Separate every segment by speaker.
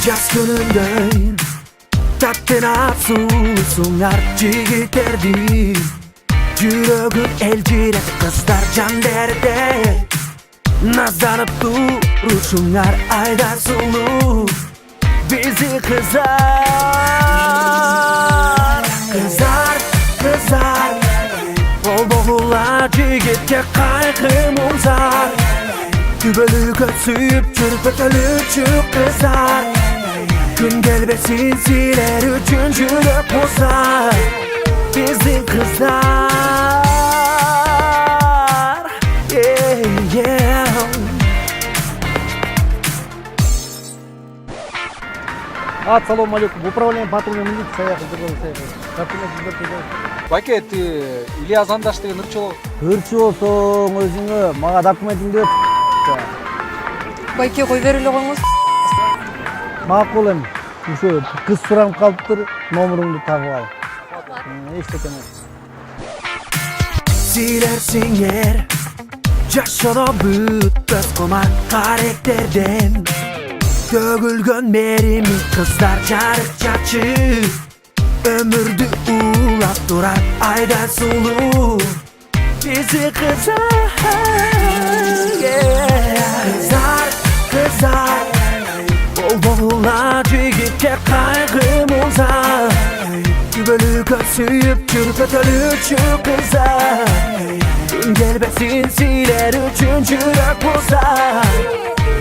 Speaker 1: Yaz günündeyim, tattına susunlar jigitlerdi. Yüreğim elcirek kızlar can derde. Nazlanıp duruşunlar ayda sulu. Bizi kızar, kızar, kızar. Bol boğular jigitke kaygım uzar. Dübölüge suyup çürpötölüçü kızar. Gün gelbesin siler üçüncülük bozar. Bizim kızlar, yeah, yeah.
Speaker 2: Assalomu alaykum. Управление патрульной милиция
Speaker 3: Байке, ты Илья Зандаш деген ырчылык.
Speaker 2: Өрчү болсоң өзүңө мага документиңди өт.
Speaker 4: Байке кой бере эле коюңуз.
Speaker 2: Макул эми. Ушу кыз суранып калыптыр, номеруңду тагып ал. Эчтеке эмес.
Speaker 1: Silersin yer, yaşına büttöz koman karakterden. Dögülgön merimi kızlar çarık çarçı. Ömürdü ulap durar ayda sulu. Bizi kızar, yeah. Kızar, kızar. Bol boğular jigitke kaygım uzar. Dübölüge suyup çürpötölüçü kızar. Gün gelbesin siler üçüncülük bozar.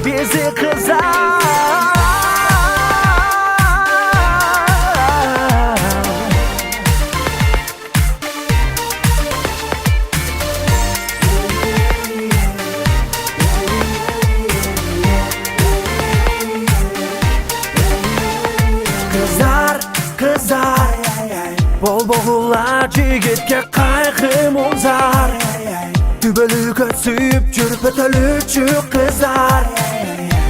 Speaker 1: Bizi kızar. Kızar, kızar. Bol boğular jigitke kaygım uzar. Dübölüge suyup çürpötölüçü kızar.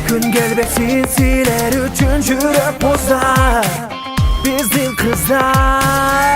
Speaker 1: Gün gelbesin siler üçüncülük bozar. Bizim kızlar.